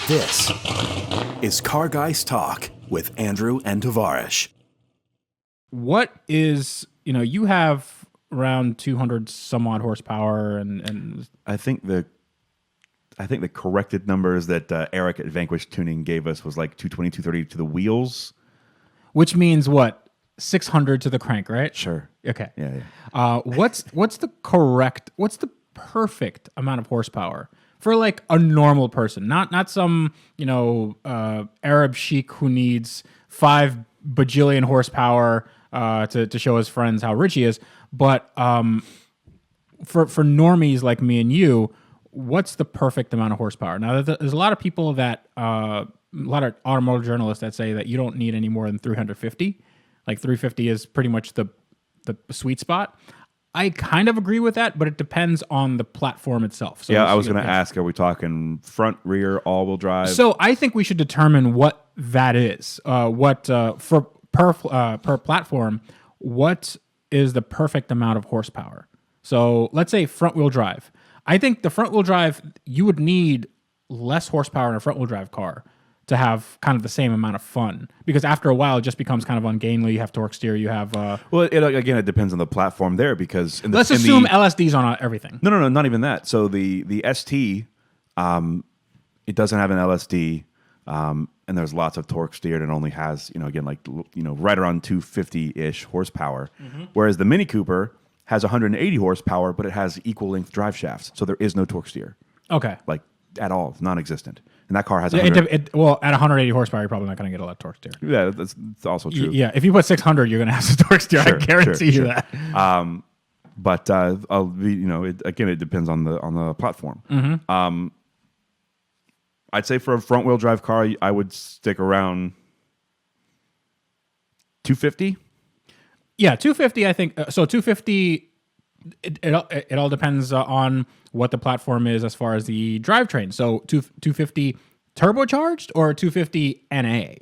This is Car Guys Talk with Andrew and Tavarish. What is, you have around 200 some odd horsepower and I think the corrected numbers that Eric at Vanquish Tuning gave us was like 220, 230 to the wheels. which means what? 600 to the crank, right? Sure. Okay. Yeah. What's the perfect amount of horsepower for like a normal person? Not some, Arab sheik who needs 5 bajillion horsepower to show his friends how rich he is, but for normies like me and you, what's the perfect amount of horsepower? Now, there's a lot of people that, a lot of automotive journalists that say that you don't need any more than 350. Like 350 is pretty much the sweet spot. I kind of agree with that, but it depends on the platform itself. So I was going to ask, are we talking front, rear, all-wheel drive? So I think we should determine what that is. For per platform, what is the perfect amount of horsepower? So let's say front-wheel drive. I think the front-wheel drive, you would need less horsepower in a front-wheel drive car to have kind of the same amount of fun, because after a while it just becomes kind of ungainly. You have torque steer, you have Well, it depends on the platform there, because let's assume LSD's on everything. No, not even that. So the ST, it doesn't have an LSD, and there's lots of torque steered, and only has right around 250-ish horsepower, whereas the Mini Cooper has 180 horsepower, but it has equal length drive shafts, so there is no torque steer. Okay, like at all, it's non-existent. And that car has at 180 horsepoire, you're probably not going to get a lot of torque steer. Yeah, that's also true. Yeah, if you put 600, you're going to have some torque steer. Sure, I guarantee you that. But it depends on the platform. Mm-hmm. I'd say for a front wheel drive car, I would stick around 250. Yeah, 250. I think so. 250. It all depends on what the platform is as far as the drivetrain. So 250 turbocharged or 250 NA?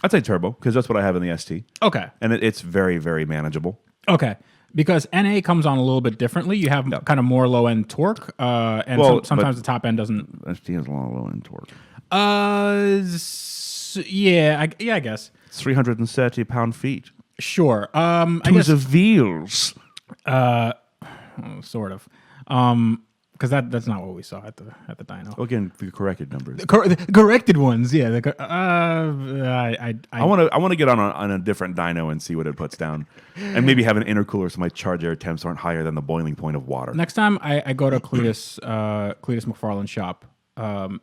I'd say turbo, because that's what I have in the ST. Okay. And it's very, very manageable. Okay. Because NA comes on a little bit differently. You have kind of more low-end torque, and sometimes the top end doesn't. ST has a lot of low-end torque. I guess. It's 330 pound-feet. Sure. I guess guess wheels. Sort of. Because that's not what we saw at the dyno. Well, again, the corrected numbers. The corrected ones, yeah. I want to get on a different dyno and see what it puts down, and maybe have an intercooler so my charge air temps aren't higher than the boiling point of water. Next time I go to Cletus McFarlane's shop,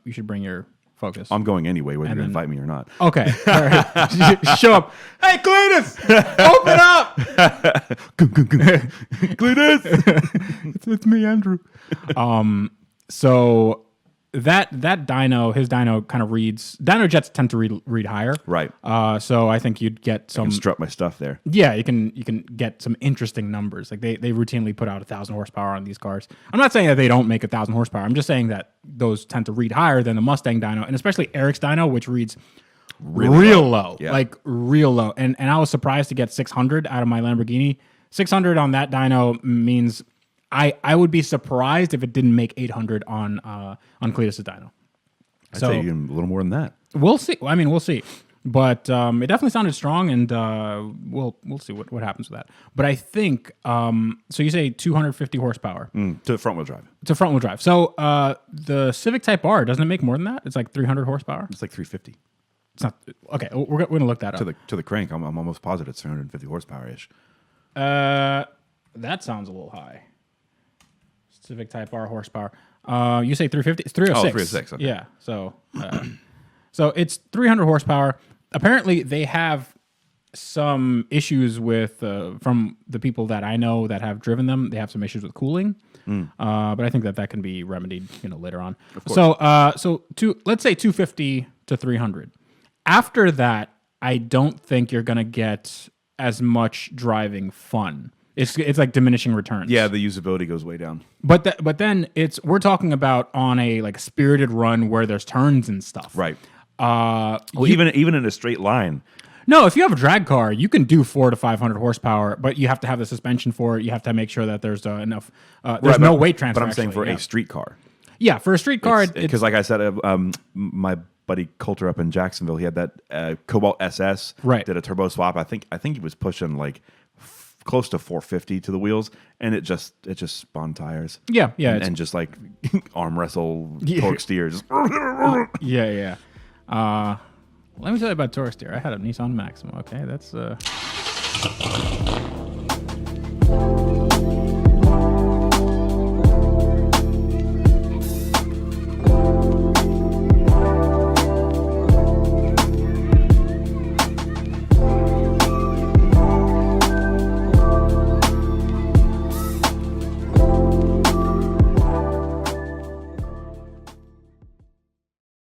you should bring your Focus. I'm going anyway, whether you invite me or not. Okay, all right. Show up. Hey, Cletus, open up. Cletus, it's me, Andrew. So that dyno, his dyno kind of reads. Dyno jets tend to read higher, right? So I think you'd get some. I can strut my stuff there. Yeah, you can get some interesting numbers. Like they routinely put out 1,000 horsepower on these cars. I'm not saying that they don't make 1,000 horsepower. I'm just saying that those tend to read higher than the Mustang dyno, and especially Eric's dyno, which reads real low, yeah. Like real low. And I was surprised to get 600 out of my Lamborghini. 600 on that dyno means I would be surprised if it didn't make 800 on Cletus' dyno. I'd say even a little more than that. We'll see. I mean, we'll see. But it definitely sounded strong, and we'll see what happens with that. But I think so. You say 250 horsepower to front wheel drive. To front wheel drive. So the Civic Type R, doesn't it make more than that? It's like 300 horsepower. It's like 350. It's not okay. We're gonna look that up. To the crank, I'm almost positive it's 350 horsepower ish. That sounds a little high. Civic Type R horsepower. You say 350? It's 306. Oh, 306. Okay. Yeah. So so it's 300 horsepower. Apparently, they have some issues with from the people that I know that have driven them. They have some issues with cooling, but I think that can be remedied, later on. Of course. So let's say 250 to 300. After that, I don't think you're gonna get as much driving fun. It's like diminishing returns. Yeah, the usability goes way down. But then we're talking about on a like spirited run where there's turns and stuff. Right. Even in a straight line. No, if you have a drag car, you can do 400 to 500 horsepower, but you have to have the suspension for it. You have to make sure that there's enough. There's no weight transfer. But I'm saying for a street car. Yeah, for a street car, because like I said, my But he Coulter up in Jacksonville. He had that Cobalt SS. Right. Did a turbo swap. I think he was pushing like close to 450 to the wheels, and it just spun tires. Yeah. And just like arm wrestle torque steers. Yeah. Let me tell you about torque steer. I had a Nissan Maxima. Okay, that's